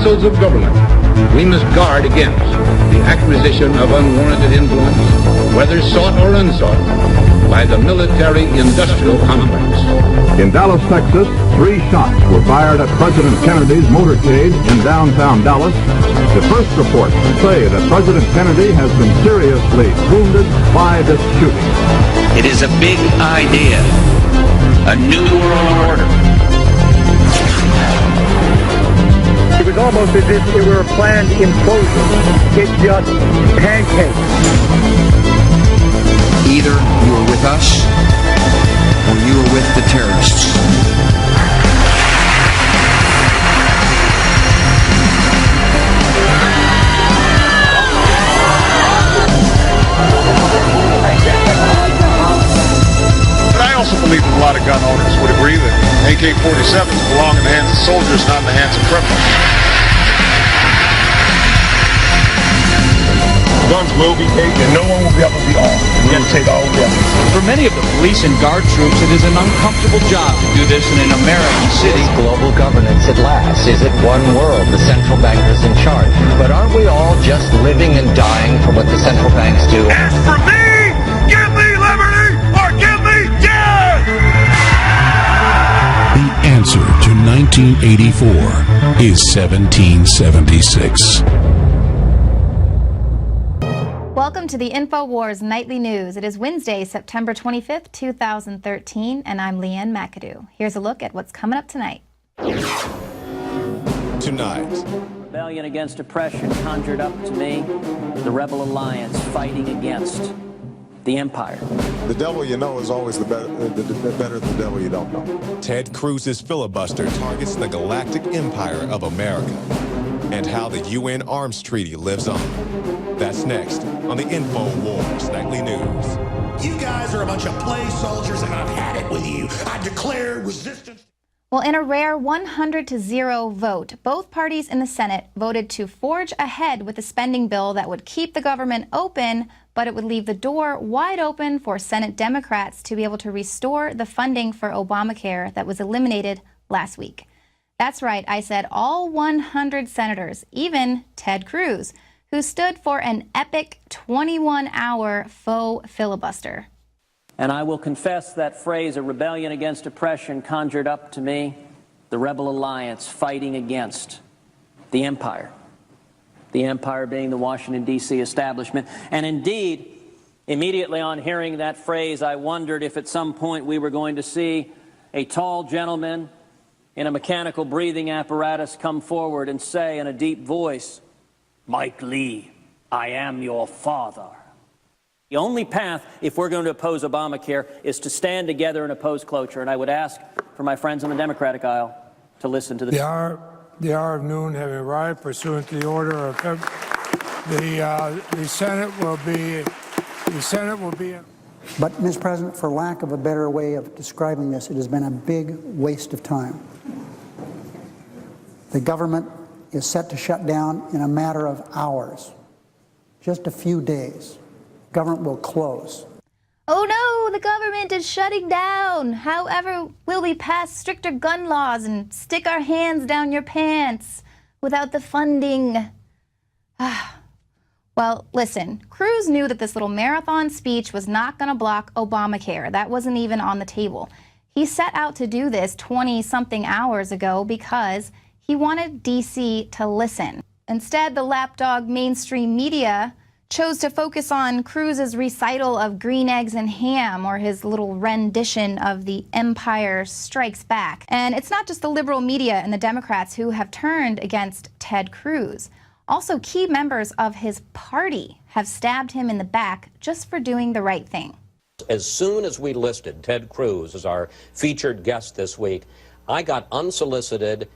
councils of government, we must guard against the acquisition of unwarranted influence, whether sought or unsought, by the military-industrial complex. In Dallas, Texas, 3 shots were fired at President Kennedy's motorcade in downtown Dallas. The first reports say that President Kennedy has been seriously wounded by this shooting. It is a big idea, a new world order. It was almost as if it were a planned implosion. It just pancaked. Either you are with us, or you are with the terrorists. But I also believe that a lot of gun owners would agree that AK-47s belong in the hands of soldiers, not in the hands of criminals. Guns will be taken, and no one will be able to be armed. We're going to take all guns. For many of the police and guard troops, it is an uncomfortable job to do this in an American city. Global governance at last. Is it one world? The central bankers in charge. But aren't we all just living and dying for what the central banks do? As for me, give me liberty or give me death! The answer to 1984 is 1776. Welcome to the InfoWars Nightly News. It is Wednesday, September 25th, 2013, and I'm Leanne McAdoo. Here's a look at what's coming up tonight. Tonight. Rebellion against oppression conjured up to me the Rebel Alliance fighting against the empire. The devil you know is always the better the devil you don't know. Ted Cruz's filibuster targets the galactic empire of America and how the UN Arms Treaty lives on. That's next on the InfoWars Nightly News. You guys are a bunch of play soldiers, and I've had it with you. I declare resistance. Well, in a rare 100-0 vote, both parties in the Senate voted to forge ahead with a spending bill that would keep the government open, but it would leave the door wide open for Senate Democrats to be able to restore the funding for Obamacare that was eliminated last week. That's right, I said all 100 senators, even Ted Cruz, who stood for an epic 21-hour faux filibuster. And I will confess that phrase, a rebellion against oppression, conjured up to me the Rebel Alliance fighting against the empire. The empire being the Washington, D.C. establishment. And indeed, immediately on hearing that phrase, I wondered if at some point we were going to see a tall gentleman in a mechanical breathing apparatus come forward and say in a deep voice, "Mike Lee, I am your father." The only path, if we're going to oppose Obamacare, is to stand together and oppose cloture. And I would ask for my friends on the Democratic aisle to listen to this. The hour of noon having arrived, pursuant to the order of the Senate will be. But, Mr. President, for lack of a better way of describing this, it has been a big waste of time. The government is set to shut down in a matter of hours, just a few days. Government will close. Oh no, the government is shutting down. However, will we pass stricter gun laws and stick our hands down your pants without the funding? Well, listen, Cruz knew that this little marathon speech was not going to block Obamacare. That wasn't even on the table. He set out to do this 20-something hours ago because he wanted D.C. to listen. Instead, the lapdog mainstream media chose to focus on Cruz's recital of green eggs and ham, or his little rendition of The Empire Strikes Back. And it's not just the liberal media and the Democrats who have turned against Ted Cruz. Also, key members of his party have stabbed him in the back just for doing the right thing. As soon as we listed Ted Cruz as our featured guest this week, I got unsolicited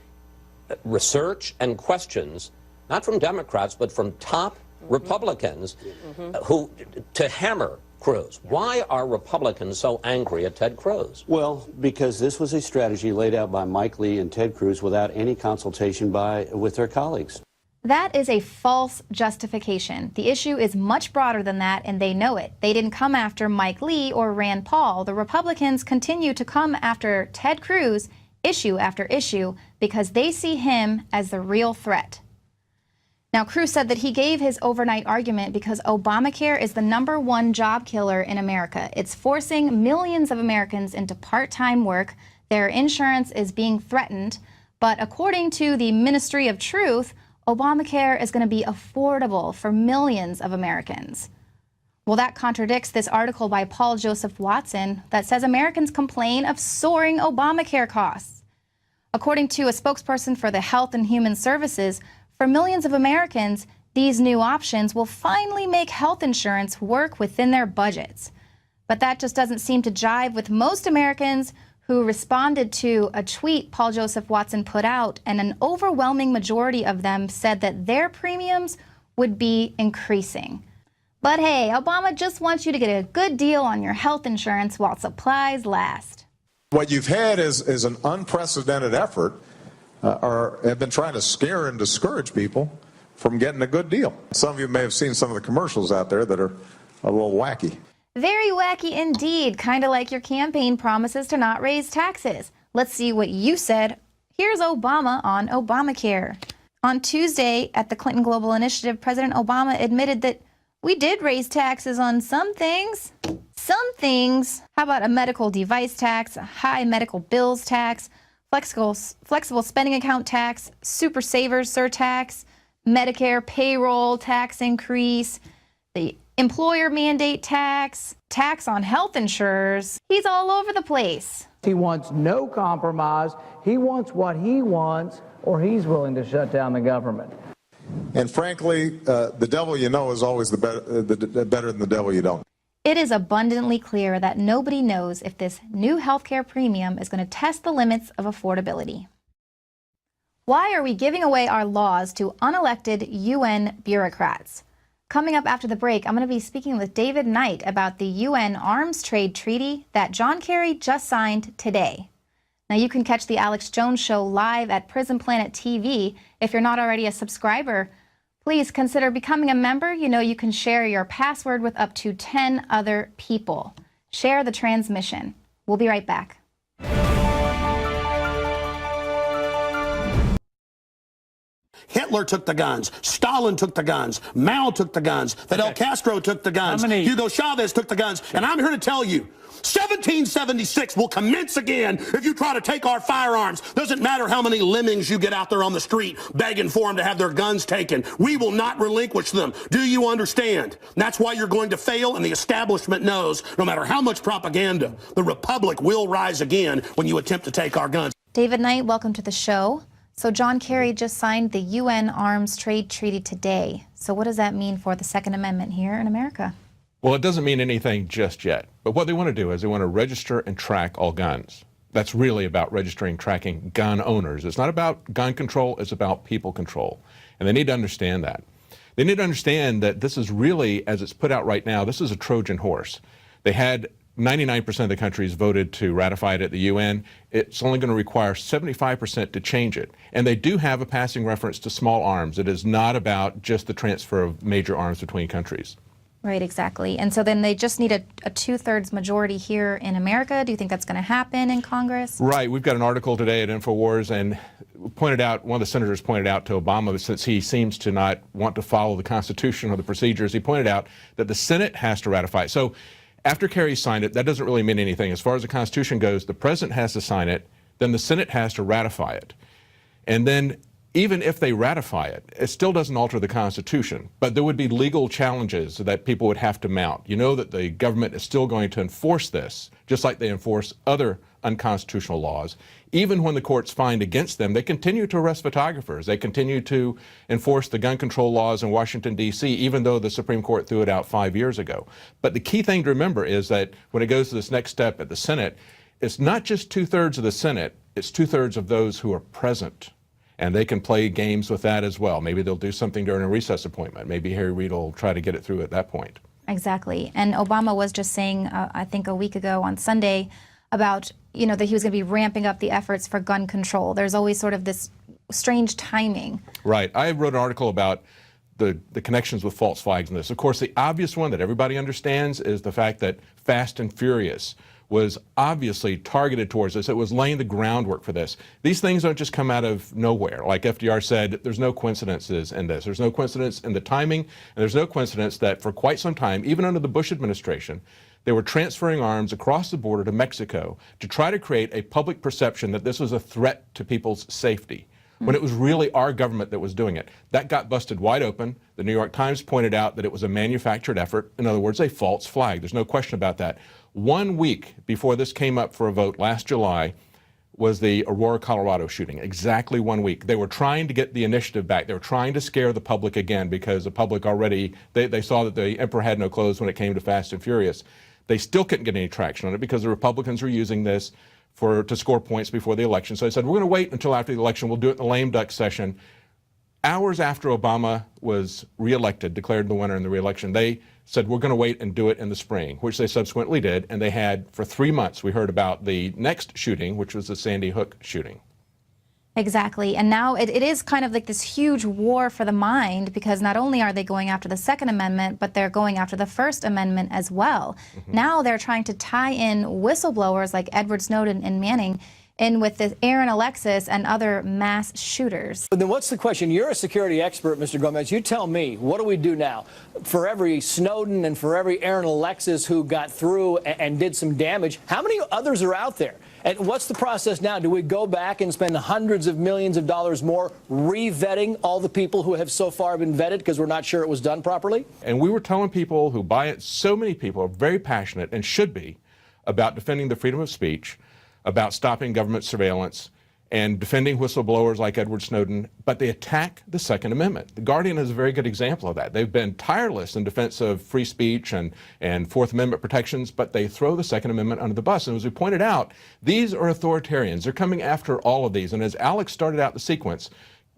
research and questions, not from Democrats, but from top Republicans who to hammer Cruz. Why are Republicans so angry at Ted Cruz? Well, because this was a strategy laid out by Mike Lee and Ted Cruz without any consultation with their colleagues. That is a false justification. The issue is much broader than that, and they know it. They didn't come after Mike Lee or Rand Paul. The Republicans continue to come after Ted Cruz issue after issue because they see him as the real threat. Now, Cruz said that he gave his overnight argument because Obamacare is the #1 job killer in America. It's forcing millions of Americans into part-time work. Their insurance is being threatened. But according to the Ministry of Truth, Obamacare is going to be affordable for millions of Americans. Well, that contradicts this article by Paul Joseph Watson that says Americans complain of soaring Obamacare costs. According to a spokesperson for the Health and Human Services, for millions of Americans, these new options will finally make health insurance work within their budgets. But that just doesn't seem to jive with most Americans who responded to a tweet Paul Joseph Watson put out, and an overwhelming majority of them said that their premiums would be increasing. But hey, Obama just wants you to get a good deal on your health insurance while supplies last. What you've had is an unprecedented effort, or have been trying to scare and discourage people from getting a good deal. Some of you may have seen some of the commercials out there that are a little wacky. Very wacky indeed, kind of like your campaign promises to not raise taxes. Let's see what you said. Here's Obama on Obamacare. On Tuesday at the Clinton Global Initiative, President Obama admitted that we did raise taxes on some things. Some things. How about a medical device tax, a high medical bills tax, flexible spending account tax, super savers surtax, Medicare payroll tax increase, the employer mandate tax, tax on health insurers. He's all over the place. He wants no compromise. He wants what he wants, or he's willing to shut down the government. And frankly, the devil you know is always better than the devil you don't. It is abundantly clear that nobody knows if this new healthcare premium is going to test the limits of affordability. Why are we giving away our laws to unelected UN bureaucrats? Coming up after the break, I'm going to be speaking with David Knight about the UN Arms Trade Treaty that John Kerry just signed today. Now, you can catch the Alex Jones Show live at Prison Planet TV. If you're not already a subscriber, please consider becoming a member. You know you can share your password with up to 10 other people. Share the transmission. We'll be right back. Hitler took the guns. Stalin took the guns. Mao took the guns. Fidel Castro took the guns. Hugo Chavez took the guns. And I'm here to tell you, 1776 will commence again if you try to take our firearms. Doesn't matter how many lemmings you get out there on the street begging for them to have their guns taken. We will not relinquish them. Do you understand? That's why you're going to fail, and the establishment knows no matter how much propaganda, the Republic will rise again when you attempt to take our guns. David Knight, welcome to the show. So John Kerry just signed the UN Arms Trade Treaty today. So what does that mean for the Second Amendment here in America? Well, it doesn't mean anything just yet. But what they want to do is they want to register and track all guns. That's really about registering, tracking gun owners. It's not about gun control, it's about people control. And they need to understand that. They need to understand that this is really, as it's put out right now, this is a Trojan horse. They had 99% of the countries voted to ratify it at the UN. It's only going to require 75% to change it. And they do have a passing reference to small arms. It is not about just the transfer of major arms between countries. Right, exactly. And so then they just need a 2/3 majority here in America. Do you think that's going to happen in Congress? Right. We've got an article today at InfoWars, and pointed out, one of the senators pointed out to Obama, since he seems to not want to follow the Constitution or the procedures, he pointed out that the Senate has to ratify it. So after Kerry signed it, that doesn't really mean anything. As far as the Constitution goes, the President has to sign it, then the Senate has to ratify it. And then even if they ratify it, it still doesn't alter the Constitution, but there would be legal challenges that people would have to mount. You know that the government is still going to enforce this, just like they enforce other unconstitutional laws. Even when the courts find against them, they continue to arrest photographers. They continue to enforce the gun control laws in Washington, D.C., even though the Supreme Court threw it out 5 years ago. But the key thing to remember is that when it goes to this next step at the Senate, it's not just 2/3 of the Senate, it's 2/3 of those who are present. And they can play games with that as well. Maybe they'll do something during a recess appointment. Maybe Harry Reid will try to get it through at that point. Exactly. And Obama was just saying, I think a week ago on Sunday, about, you know, that he was going to be ramping up the efforts for gun control. There's always sort of this strange timing. Right. I wrote an article about the connections with false flags in this. Of course, the obvious one that everybody understands is the fact that Fast and Furious was obviously targeted towards this. It was laying the groundwork for this. These things don't just come out of nowhere. Like FDR said, there's no coincidences in this. There's no coincidence in the timing, and there's no coincidence that for quite some time, even under the Bush administration, they were transferring arms across the border to Mexico to try to create a public perception that this was a threat to people's safety, when it was really our government that was doing it. That got busted wide open. The New York Times pointed out that it was a manufactured effort. In other words, a false flag. There's no question about that. 1 week before this came up for a vote last July was the Aurora, Colorado shooting. Exactly 1 week. They were trying to get the initiative back. They were trying to scare the public again because the public already, they saw that the emperor had no clothes when it came to Fast and Furious. They still couldn't get any traction on it because the Republicans were using this to score points before the election. So they said, we're going to wait until after the election. We'll do it in the lame duck session. Hours after Obama was reelected, declared the winner in the reelection, they said, we're going to wait and do it in the spring, which they subsequently did. And they had, for 3 months, we heard about the next shooting, which was the Sandy Hook shooting. Exactly. And now it is kind of like this huge war for the mind, because not only are they going after the Second Amendment, but they're going after the First Amendment as well. Now they're trying to tie in whistleblowers like Edward Snowden and Manning in with the Aaron Alexis and other mass shooters. But then what's the question? You're a security expert, Mr. Gomez. You tell me, what do we do now? For every Snowden and for every Aaron Alexis who got through and did some damage, how many others are out there? And what's the process now? Do we go back and spend hundreds of millions of dollars more re-vetting all the people who have so far been vetted because we're not sure it was done properly? And we were telling people who buy it, so many people are very passionate and should be about defending the freedom of speech, about stopping government surveillance, and defending whistleblowers like Edward Snowden, but they attack the Second Amendment. The Guardian is a very good example of that. They've been tireless in defense of free speech and Fourth Amendment protections, but they throw the Second Amendment under the bus. And as we pointed out, these are authoritarians. They're coming after all of these. And as Alex started out the sequence,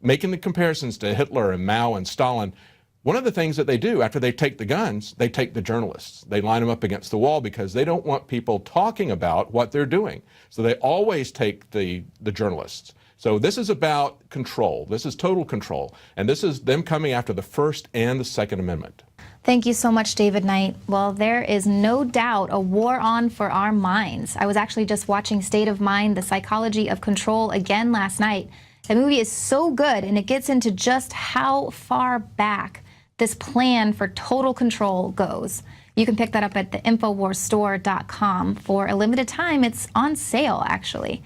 making the comparisons to Hitler and Mao and Stalin, one of the things that they do after they take the guns, they take the journalists. They line them up against the wall because they don't want people talking about what they're doing. So they always take the journalists. So this is about control. This is total control. And this is them coming after the First and the Second Amendment. Thank you so much, David Knight. Well, there is no doubt a war on for our minds. I was actually just watching State of Mind, The Psychology of Control again last night. The movie is so good, and it gets into just how far back this plan for total control goes. You can pick that up at the InfoWarsStore.com. For a limited time, it's on sale, actually.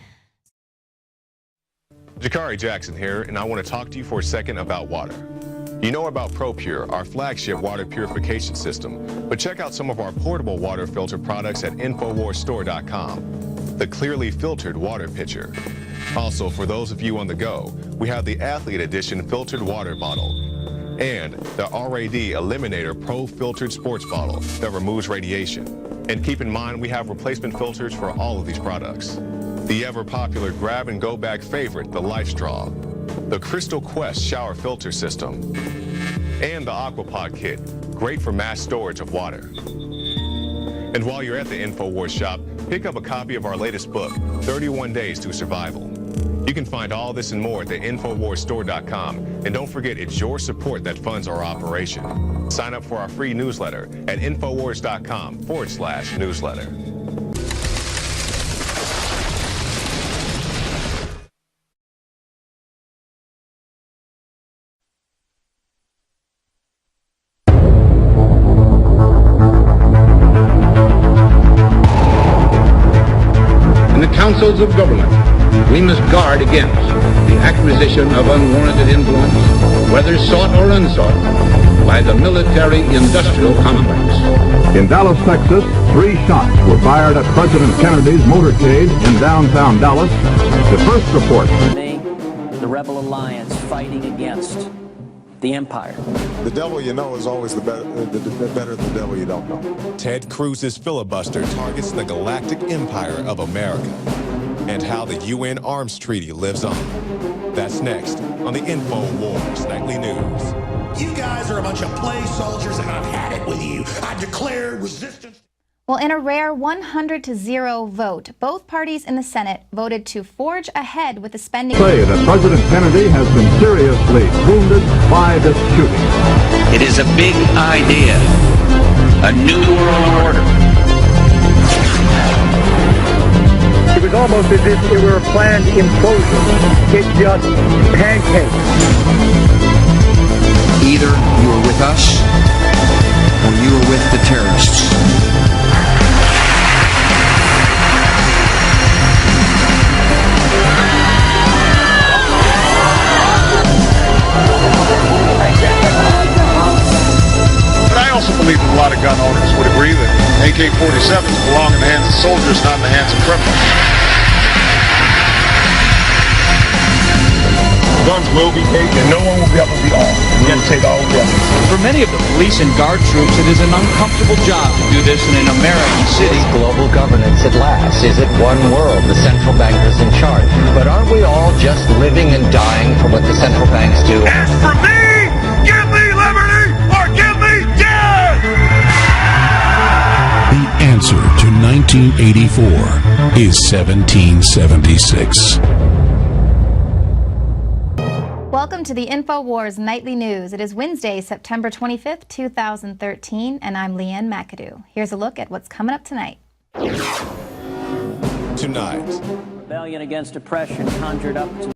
Jakari Jackson here, and I want to talk to you for a second about water. You know about ProPure, our flagship water purification system, but check out some of our portable water filter products at InfoWarsStore.com. The clearly filtered water pitcher. Also, for those of you on the go, we have the Athlete Edition filtered water bottle and the RAD Eliminator Pro filtered sports bottle that removes radiation. And keep in mind, we have replacement filters for all of these products. The ever-popular grab-and-go bag favorite, the Life Straw, the Crystal Quest shower filter system, and the Aquapod kit, great for mass storage of water. And while you're at the InfoWars shop, pick up a copy of our latest book, 31 Days to Survival. You can find all this and more at the InfoWarsStore.com. And don't forget, it's your support that funds our operation. Sign up for our free newsletter at InfoWars.com/newsletter. In the councils of government, we must guard against the acquisition of unwarranted influence, whether sought or unsought, by the military-industrial complex. In Dallas, Texas, 3 shots were fired at President Kennedy's motorcade in downtown Dallas. The first report. The Rebel Alliance fighting against the empire. The devil you know is always better than the devil you don't know. Ted Cruz's filibuster targets the galactic empire of America and how the UN Arms Treaty lives on. That's next on the InfoWars Nightly News. You guys are a bunch of play soldiers, and I've had it with you. I declare resistance. Well, in a rare 100-0 vote, both parties in the Senate voted to forge ahead with the spending. Say that President Kennedy has been seriously wounded by this shooting. It is a big idea, a new world order. was almost as if it were a planned implosion. It just pancaked. Either you are with us or you are with the terrorists. But I also believe that a lot of gun owners would agree that AK-47s belong in the hands of soldiers, not in the hands of criminals. Guns will be taken. No one will be able to be off. We have to take all of them. For many of the police and guard troops, it is an uncomfortable job to do this in an American city. Global governance at last. Is it one world, the central bankers in charge? But aren't we all just living and dying for what the central banks do? As for me, give me liberty or give me death! The answer to 1984 is 1776. Welcome to the InfoWars Nightly News. It is Wednesday, September 25th, 2013, and I'm Leanne McAdoo. Here's a look at what's coming up tonight. Tonight. Rebellion against oppression conjured up to